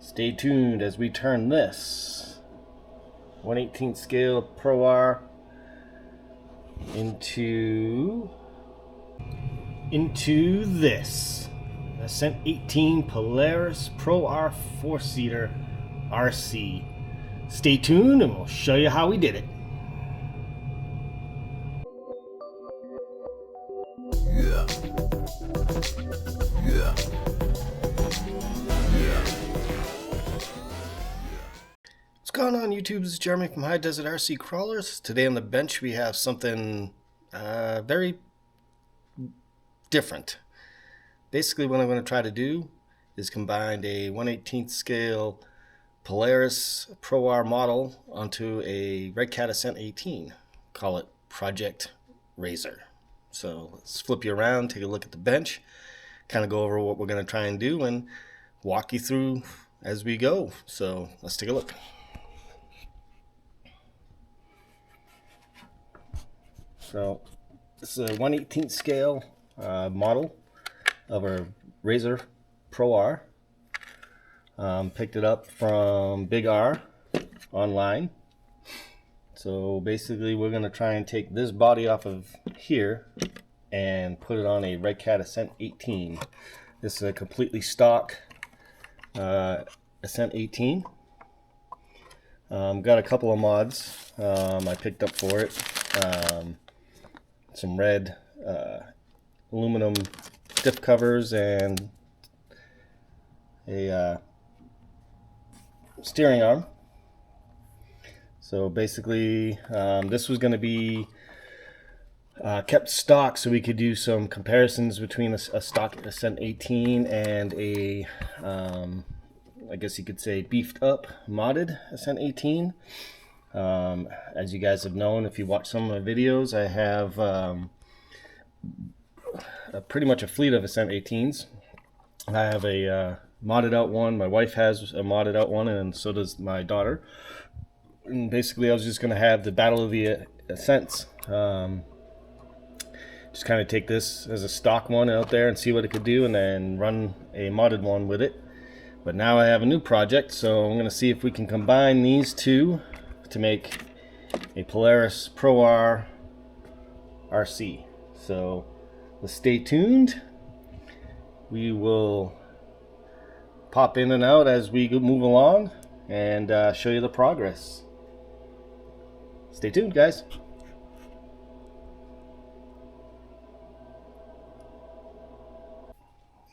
Stay tuned as we turn this 1/18 scale Pro R into this Ascent 18 Polaris Pro R 4-seater RC. Stay tuned and we'll show you how we did it. What's going on YouTube? This is Jeremy from High Desert RC Crawlers. Today on the bench we have something very different. Basically what I'm going to try to do is combine a 1/18 scale Polaris Pro R model onto a Redcat Ascent 18. Call it Project RZR. So let's flip you around, take a look at the bench, kind of go over what we're going to try and do and walk you through as we go. So let's take a look. So this is a 1/18 scale model of our RZR Pro R. Picked it up from Big R online. So basically we're going to try and take this body off of here and put it on a Redcat Ascent 18. This is a completely stock Ascent 18. Got a couple of mods I picked up for it. Some red aluminum diff covers and a steering arm. So basically this was going to be kept stock so we could do some comparisons between a stock Ascent 18 and a I guess you could say beefed up modded Ascent 18. As you guys have known, if you watch some of my videos, I have pretty much a fleet of Ascent 18s. I have a modded out one, my wife has a modded out one, and so does my daughter. And basically I was just going to have the Battle of the Ascents. Just kind of take this as a stock one out there and see what it could do, and then run a modded one with it. But now I have a new project, so I'm going to see if we can combine these two to make a Polaris Pro R RC. So let's stay tuned. We will pop in and out as we move along and show you the progress. Stay tuned, guys.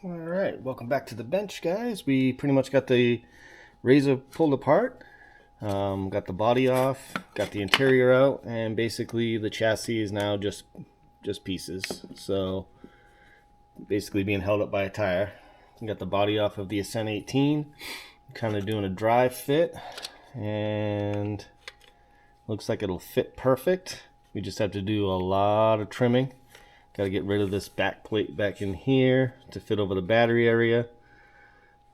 Alright, welcome back to the bench, guys. We pretty much got the RZR pulled apart. Got the body off, got the interior out, and basically the chassis is now just pieces. So basically being held up by a tire. Got the body off of the Ascent 18. Kind of doing a dry fit, and looks like it'll fit perfect. We just have to do a lot of trimming. Got to get rid of this back plate back in here to fit over the battery area.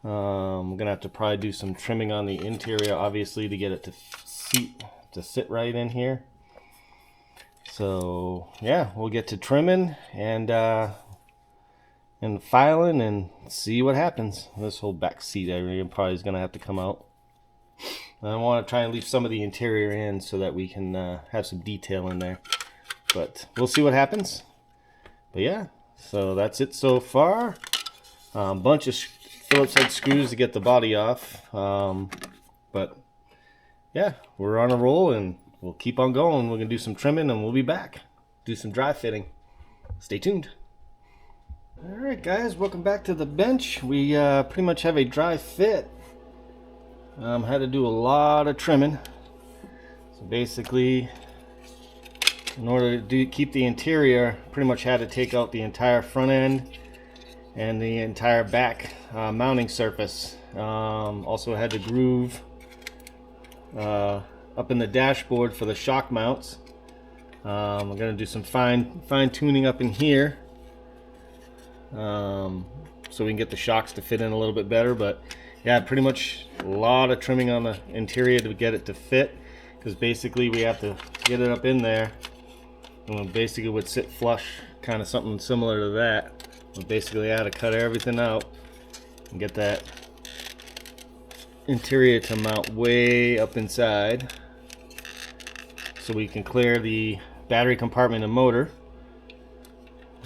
I'm gonna have to probably do some trimming on the interior, obviously, to get it to sit right in here. So yeah, we'll get to trimming and filing and see what happens. This whole back seat area probably is gonna have to come out. I want to try and leave some of the interior in so that we can have some detail in there, but we'll see what happens. But yeah, so that's it so far. Bunch of Phillips head screws to get the body off, but yeah, we're on a roll and we'll keep on going. We're gonna do some trimming and we'll be back, do some dry fitting. Stay tuned. Alright guys, welcome back to the bench. We pretty much have a dry fit. Had to do a lot of trimming. So basically, in order to keep the interior, pretty much had to take out the entire front end and the entire back mounting surface. Also had to groove up in the dashboard for the shock mounts. I'm going to do some fine tuning up in here so we can get the shocks to fit in a little bit better. But yeah, pretty much a lot of trimming on the interior to get it to fit, because basically we have to get it up in there, and basically would sit flush, kind of something similar to that. We basically had to cut everything out and get that interior to mount way up inside so we can clear the battery compartment and motor,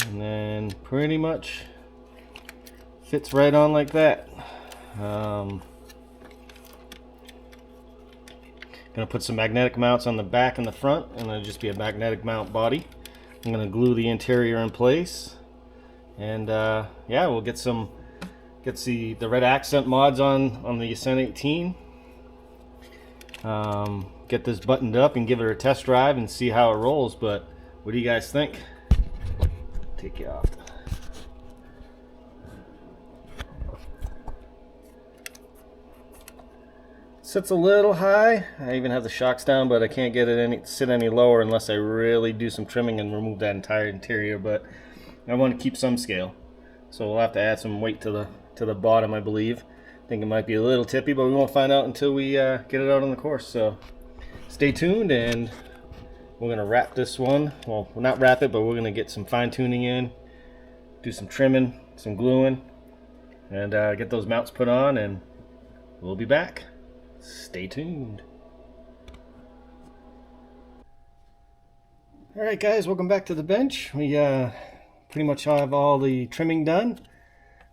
and then pretty much fits right on like that. Gonna put some magnetic mounts on the back and the front, and it'll just be a magnetic mount body. I'm gonna glue the interior in place, and yeah, we'll get the Red Accent mods on the Ascent 18. Get this buttoned up and give it a test drive and see how it rolls. But what do you guys think? Take you off. Sits a little high. I even have the shocks down, but I can't get it sit any lower unless I really do some trimming and remove that entire interior. But I want to keep some scale, so we'll have to add some weight to the bottom, I believe. I think it might be a little tippy, but we won't find out until we get it out on the course. So stay tuned, and we're gonna wrap this one. Well, we'll not wrap it, but we're gonna get some fine tuning in, do some trimming, some gluing, and get those mounts put on, and we'll be back. Stay tuned. Alright guys, welcome back to the bench. We pretty much have all the trimming done.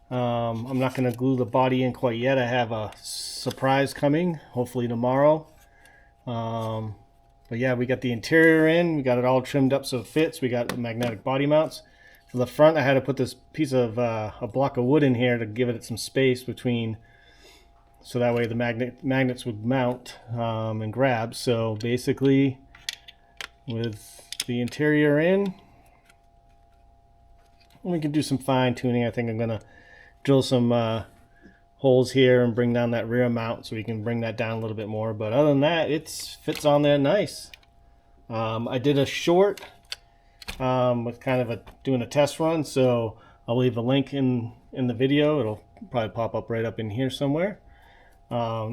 I'm not going to glue the body in quite yet. I have a surprise coming, hopefully tomorrow. But yeah, we got the interior in. We got it all trimmed up so it fits. We got the magnetic body mounts. For the front, I had to put this piece of a block of wood in here to give it some space between, so that way the magnets would mount and grab. So basically, with the interior in, we can do some fine tuning. I think I'm gonna drill some holes here and bring down that rear mount so we can bring that down a little bit more. But other than that, it fits on there nice. I did a short with kind of doing a test run, so I'll leave a link in the video. It'll probably pop up right up in here somewhere.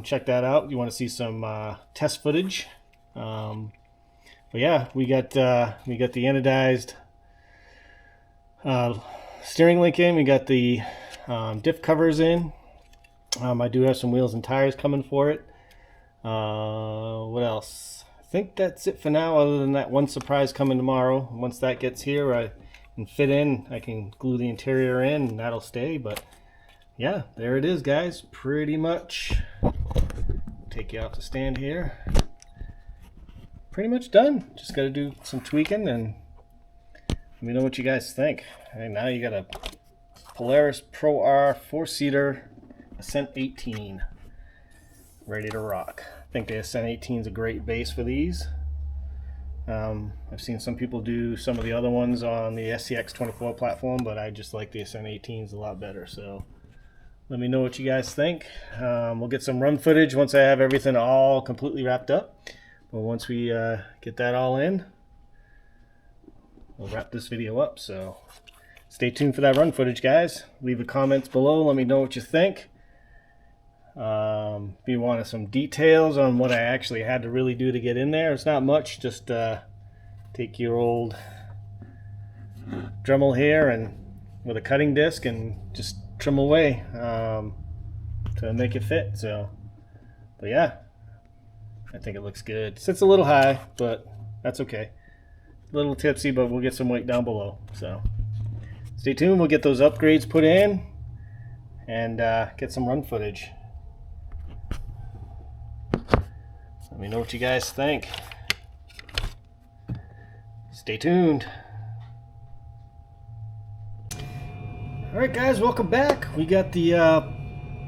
Check that out. You want to see some test footage. But yeah, we got the anodized steering link in. We got the diff covers in. I do have some wheels and tires coming for it. What else? I think that's it for now, other than that one surprise coming tomorrow. Once that gets here, I can fit in. I can glue the interior in, and that'll stay. But yeah, there it is, guys. Pretty much. Take you off the stand here. Pretty much done. Just got to do some tweaking, and let me know what you guys think. And now you got a Polaris Pro R 4-seater Ascent 18 ready to rock. I think the Ascent 18 is a great base for these. I've seen some people do some of the other ones on the SCX 24 platform, but I just like the Ascent 18s a lot better. So let me know what you guys think. We'll get some run footage once I have everything all completely wrapped up. But once we get that all in, we'll wrap this video up. So stay tuned for that run footage, guys. Leave the comments below. Let me know what you think. If you want some details on what I actually had to really do to get in there, it's not much. Just take your old Dremel here and with a cutting disc and just trim away to make it fit. So, but yeah, I think it looks good. Sits a little high, but that's okay. A little tipsy, but we'll get some weight down below. So stay tuned. We'll get those upgrades put in and get some run footage. Let me know what you guys think. Stay tuned. Alright guys, welcome back. We got the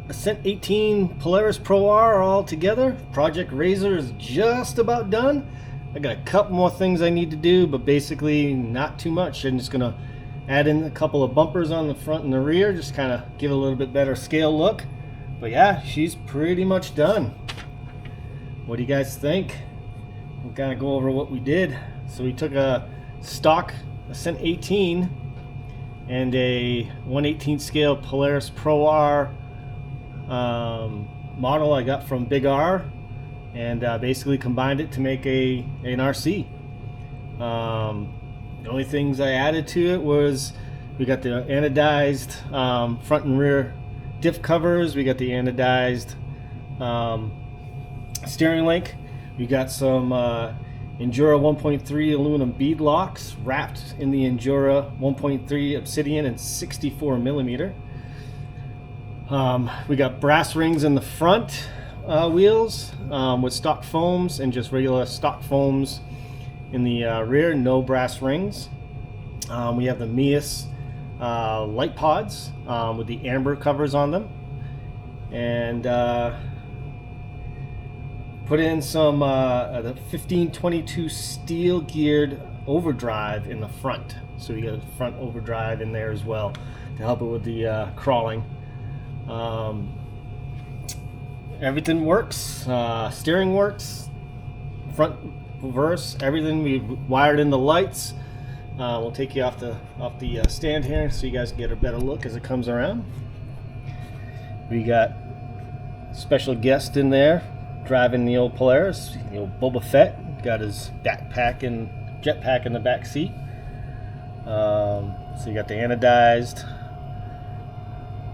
Ascent 18 Polaris Pro R all together. Project Razor is just about done. I got a couple more things I need to do, but basically not too much. I'm just gonna add in a couple of bumpers on the front and the rear, just kind of give it a little bit better scale look. But yeah, she's pretty much done. What do you guys think? We'll kind of go over what we did. So we took a stock Ascent 18 and a 1/18 scale Polaris Pro R model I got from Big R, and basically combined it to make an RC. The only things I added to it was we got the anodized front and rear diff covers. We got the anodized Steering link, we got some Injora 1.3 aluminum bead locks wrapped in the Injora 1.3 obsidian and 64 millimeter. We got brass rings in the front wheels with stock foams, and just regular stock foams in the rear, no brass rings. We have the Meus light pods with the amber covers on them, and put in some the 1522 steel geared overdrive in the front, so you got a front overdrive in there as well to help it with the crawling. Everything works, steering works, front, reverse, everything. We wired in the lights. We'll take you off the stand here so you guys can get a better look as it comes around. We got a special guest in there driving the old Polaris, the old Boba Fett. Got his backpack and jetpack in the back seat. So you got the anodized,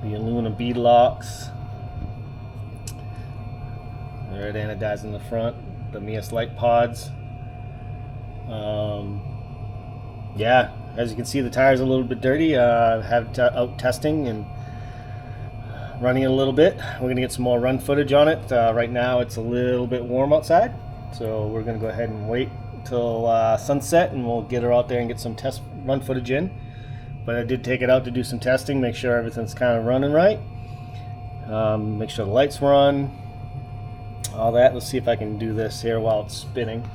the aluminum bead locks. They're anodized in the front. The Meus light pods. Yeah, as you can see, the tires are a little bit dirty. Have out testing and running it a little bit. We're gonna get some more run footage on it. Right now it's a little bit warm outside, so we're gonna go ahead and wait till sunset, and we'll get her out there and get some test run footage in. But I did take it out to do some testing, make sure everything's kind of running right, make sure the lights run, all that. Let's see if I can do this here while it's spinning.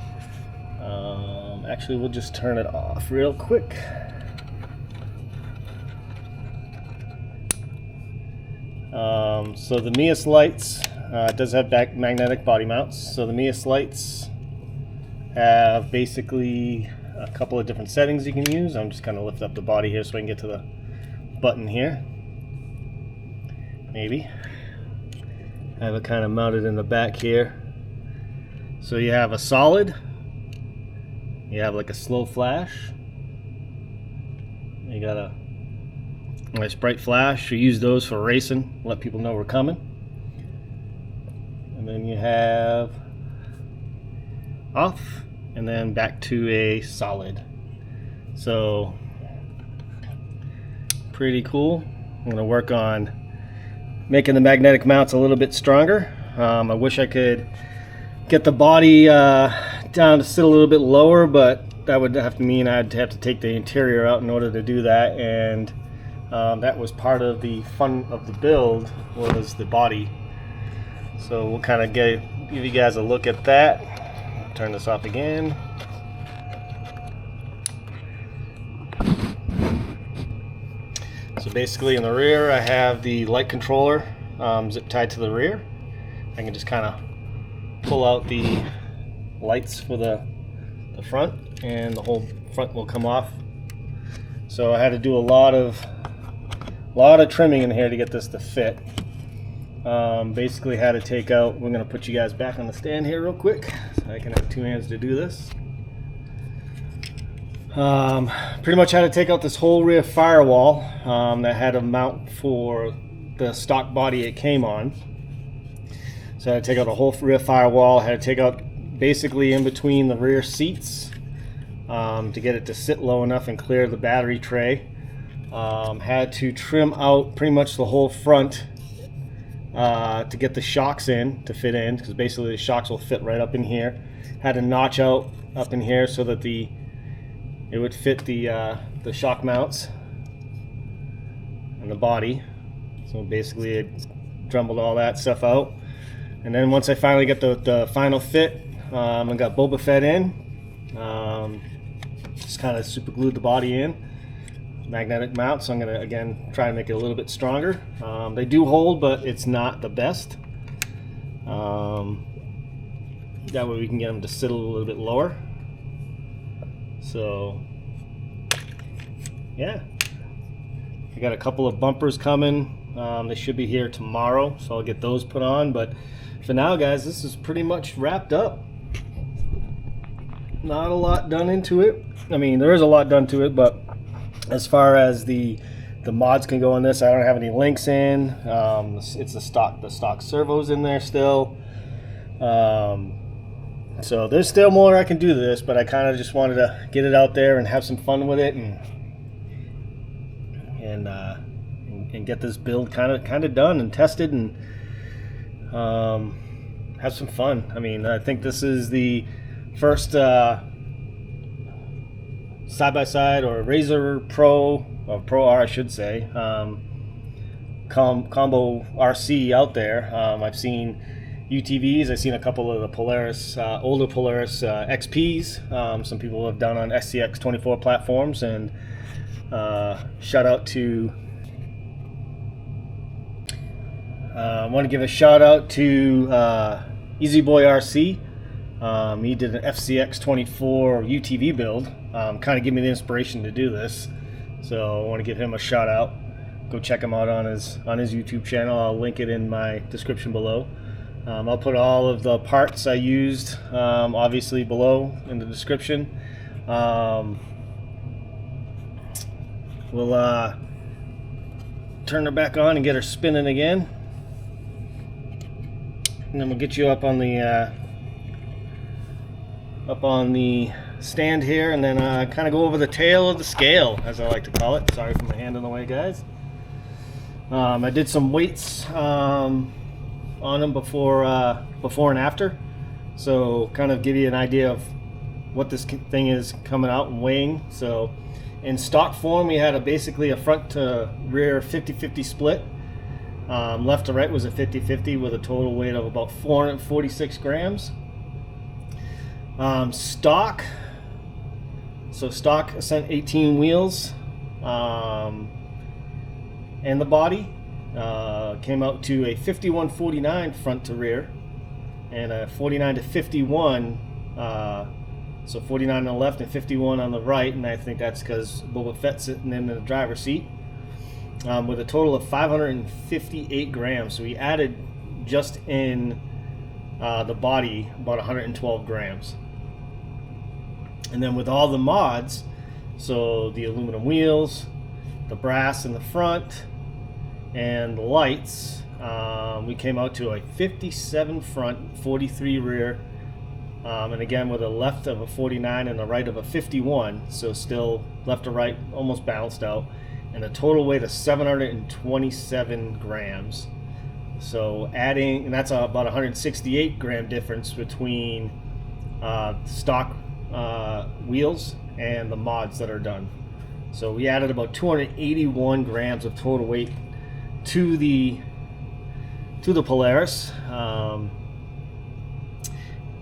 Actually, we'll just turn it off real quick. So the Meus lights does have back magnetic body mounts. So the Meus lights have basically a couple of different settings you can use. I'm just kind of lift up the body here so I can get to the button here. Maybe. I have it kind of mounted in the back here. So you have a solid. You have like a slow flash. You got a nice bright flash. We use those for racing, let people know we're coming. And then you have off, and then back to a solid. So pretty cool. I'm gonna work on making the magnetic mounts a little bit stronger. I wish I could get the body down to sit a little bit lower, but that would have to mean I'd have to take the interior out in order to do that, and that was part of the fun of the build, was the body. So we'll kind of give you guys a look at that. Turn this off again. So basically in the rear I have the light controller zip tied to the rear. I can just kind of pull out the lights for the front, and the whole front will come off. So I had to do a lot of trimming in here to get this to fit. Basically had to take out, we're going to put you guys back on the stand here real quick so I can have two hands to do this. Pretty much had to take out this whole rear firewall that had a mount for the stock body it came on. So I had to take out a whole rear firewall. I had to take out basically in between the rear seats to get it to sit low enough and clear the battery tray. Had to trim out pretty much the whole front to get the shocks in to fit in, because basically the shocks will fit right up in here. Had to notch out up in here so that it would fit the shock mounts and the body. So basically it drumbled all that stuff out. And then once I finally get the final fit, I got Boba Fett in. Just kind of super glued the body in. Magnetic mount, so I'm going to again try to make it a little bit stronger. They do hold, but it's not the best. That way we can get them to sit a little bit lower. So yeah, I got a couple of bumpers coming. They should be here tomorrow, so I'll get those put on. But for now, guys, this is pretty much wrapped up. Not a lot done into it. I mean, there is a lot done to it, but as far as the The mods can go on this. I don't have any links in. It's the stock servos in there still. So there's still more I can do to this, but I kind of just wanted to get it out there and have some fun with it, and get this build kind of done and tested, and have some fun. I mean, I think this is the first side-by-side or RZR Pro or Pro R, I should say, combo RC out there. I've seen UTVs. I've seen a couple of the Polaris, older Polaris XPs. Some people have done on SCX24 platforms, and shout out to. I want to give a shout out to Easy Boy RC. He did an FCX24 UTV build. Kind of gave me the inspiration to do this, so I want to give him a shout out. Go check him out on his YouTube channel. I'll link it in my description below. I'll put all of the parts I used, obviously, below in the description. We'll turn her back on and get her spinning again, and then we'll get you up on the stand here, and then kind of go over the tail of the scale, as I like to call it. Sorry for my hand in the way, guys. I did some weights on them before and after, so kind of give you an idea of what this thing is coming out and weighing. So in stock form, we had basically a front to rear 50-50 split. Left to right was a 50-50 with a total weight of about 446 grams. Stock Ascent 18 wheels, and the body came out to a 51-49 front to rear, and a 49-51, so 49 on the left and 51 on the right, and I think that's because Boba Fett's sitting in the driver's seat, with a total of 558 grams. So we added just in the body about 112 grams. And then with all the mods, so the aluminum wheels, the brass in the front, and the lights, we came out to a 57 front, 43 rear, and again with a left of a 49 and a right of a 51, so still left to right almost balanced out, and a total weight of 727 grams. So adding, and that's about 168 gram difference between stock wheels and the mods that are done. So we added about 281 grams of total weight to the Polaris.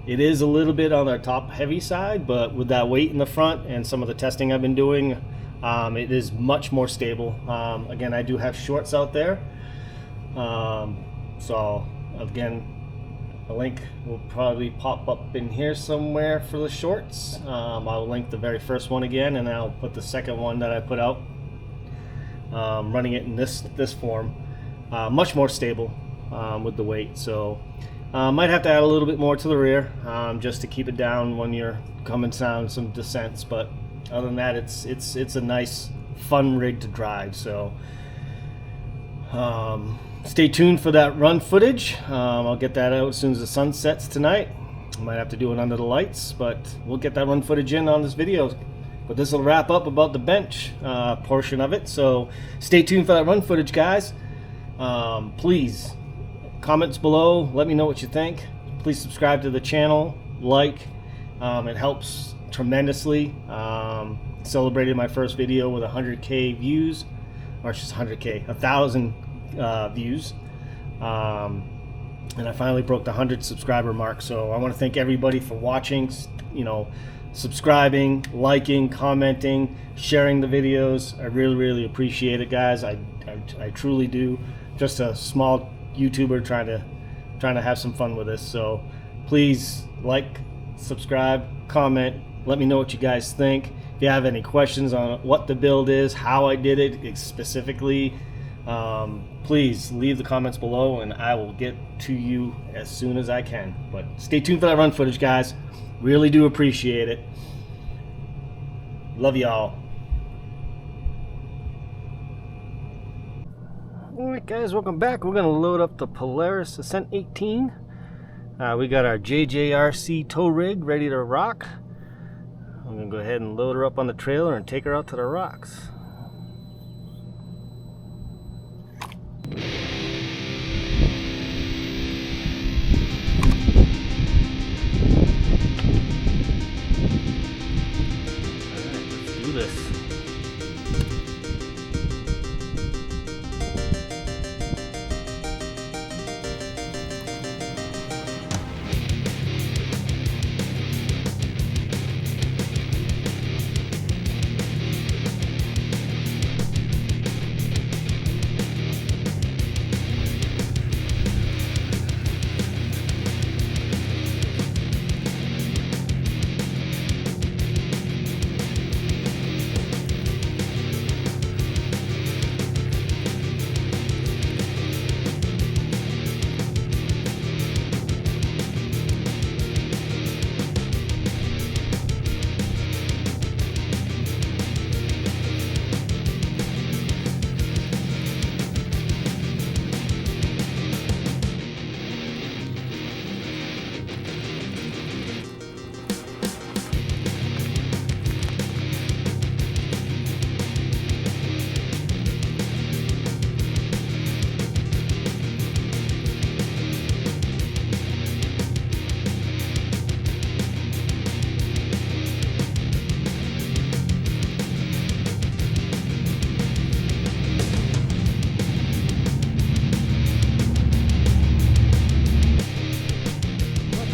It is a little bit on the top heavy side, but with that weight in the front and some of the testing I've been doing, it is much more stable. Again, I do have shorts out there, so again, a link will probably pop up in here somewhere for the shorts. I'll link the very first one again, and I'll put the second one that I put out, running it in this form. Much more stable with the weight, so might have to add a little bit more to the rear, just to keep it down when you're coming down some descents, but other than that, it's a nice fun rig to drive. So stay tuned for that run footage. I'll get that out as soon as the sun sets tonight. I might have to do it under the lights, but we'll get that run footage in on this video. But this will wrap up about the bench portion of it, so stay tuned for that run footage, guys. Please, comments below, let me know what you think. Please subscribe to the channel, like, it helps tremendously. Celebrated my first video with 100K views, or just 100K, 1,000 views, and I finally broke the 100 subscriber mark. So I want to thank everybody for watching, subscribing, liking, commenting, sharing the videos. I really appreciate it, guys. I truly do. Just a small YouTuber trying to have some fun with this. So please like, subscribe, comment, let me know what you guys think. If you have any questions on what the build is, how I did it specifically, please leave the comments below and I will get to you as soon as I can. But stay tuned for that run footage, guys. Really do appreciate it. Love y'all. Alright guys, welcome back. We're going to load up the Polaris Ascent 18. We got our JJRC tow rig ready to rock. I'm going to go ahead and load her up on the trailer and take her out to the rocks. Alright, let's do this.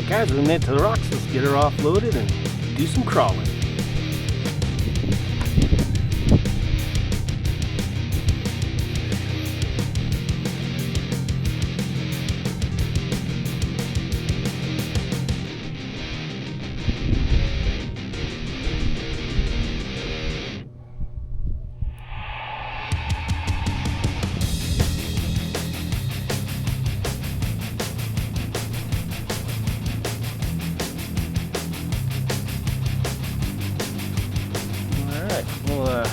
Guys, we made it to the rocks. Let's get her offloaded and do some crawling. We'll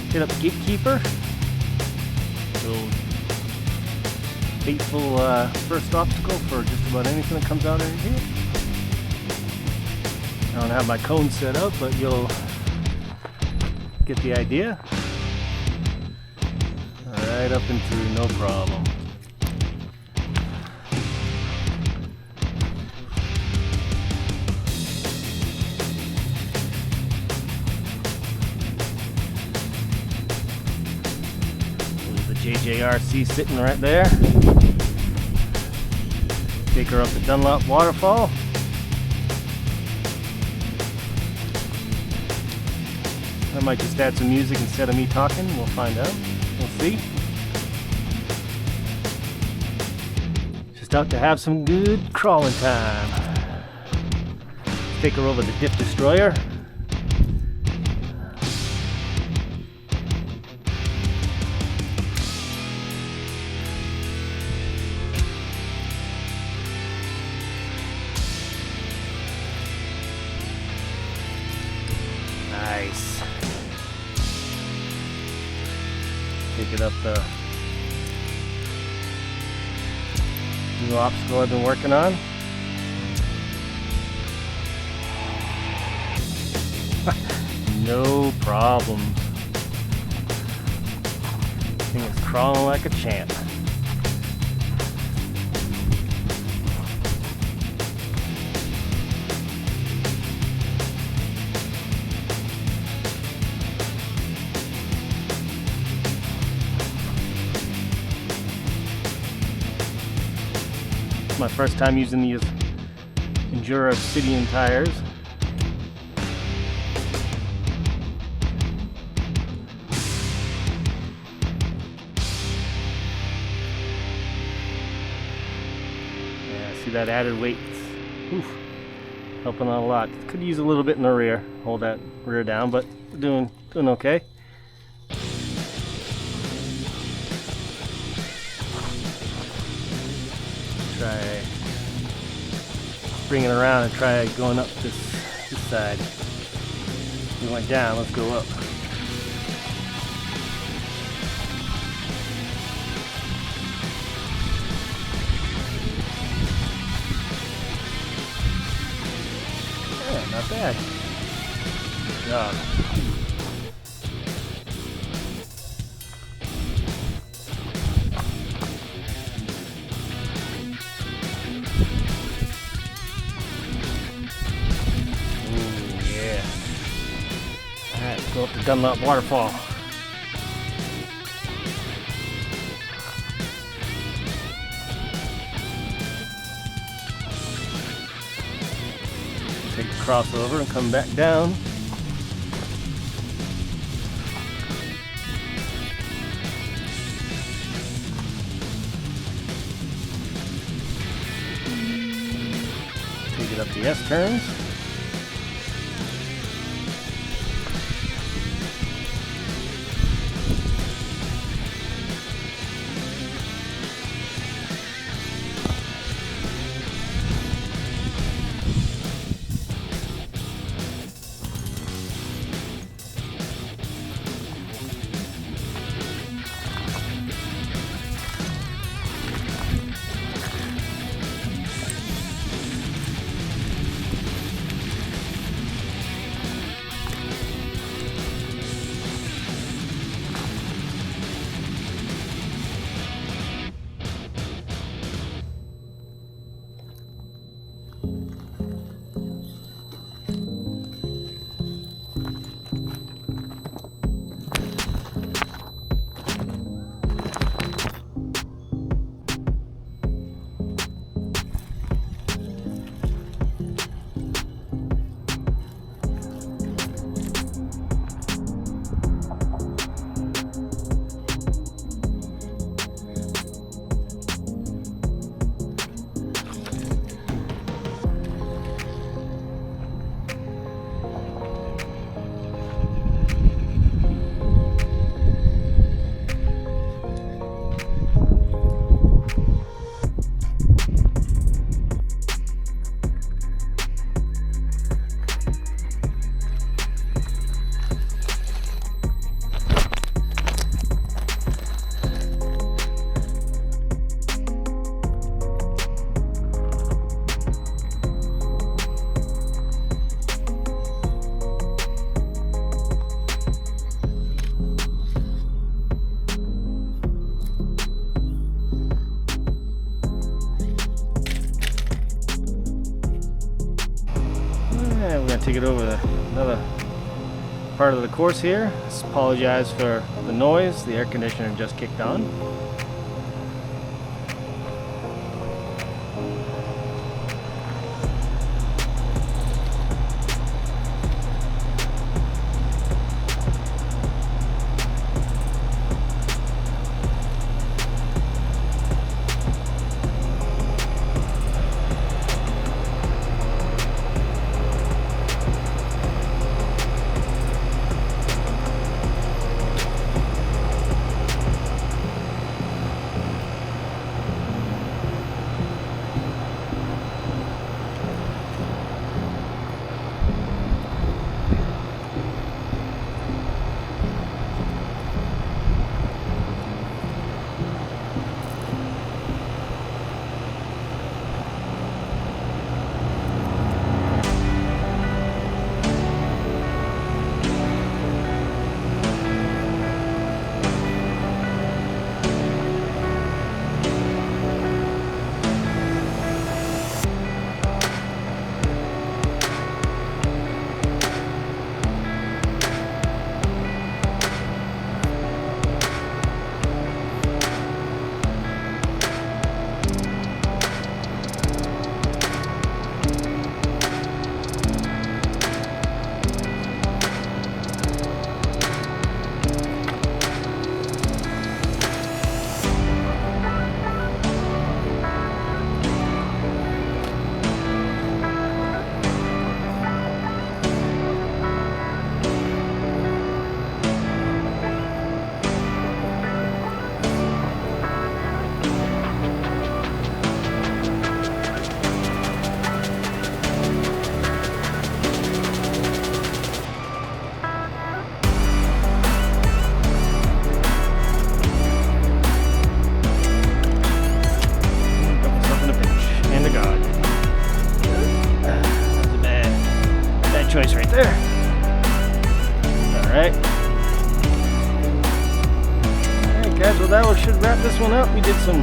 hit up Gatekeeper. Little faithful first obstacle for just about anything that comes out in here. I don't have my cone set up, but you'll get the idea. Right up and through, no problem. JJRC sitting right there. Take her up the Dunlop waterfall. I might just add some music instead of me talking. We'll find out. We'll see. Just out to have some good crawling time. Take her over the Dip Destroyer. Nice. Take it up the new obstacle I've been working on. No problem. Thing is crawling like a champ. My first time using these Injora tires. Yeah, see that added weight? Oof, helping out a lot. Could use a little bit in the rear. Hold that rear down, but we're doing okay. Try bring it around and try going up this side. We went down, let's go up. bad. Good job. Ooh, yeah. Alright, go up the Dunlop waterfall. Take a crossover and come back down. Take it up the S-turns. We're going to take it over another part of the course here. Just apologize for the noise. The air conditioner just kicked on. There. Alright. Alright guys, well that should wrap this one up. We did some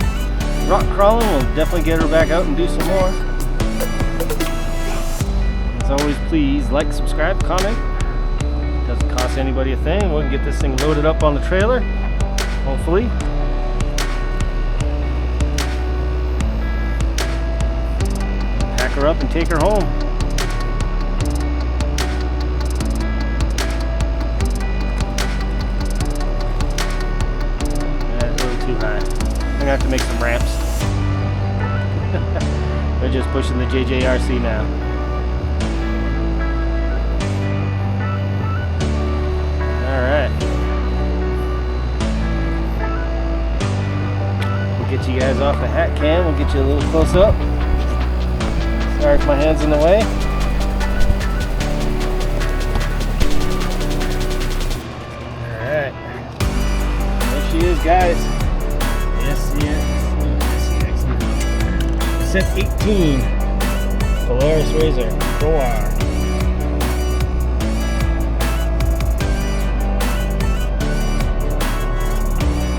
rock crawling. We'll definitely get her back out and do some more. As always, please like, subscribe, comment. Doesn't cost anybody a thing. We can get this thing loaded up on the trailer, hopefully. Pack her up and take her home. That's a little too high. I'm gonna have to make some ramps. We're just pushing the JJRC now. Alright. We'll get you guys off the hat cam. We'll get you a little close up. Sorry if my hand's in the way. Alright. There she is, guys. Ascent 18. Polaris RZR Pro R.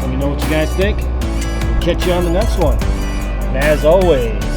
Let me know what you guys think. We'll catch you on the next one. And as always,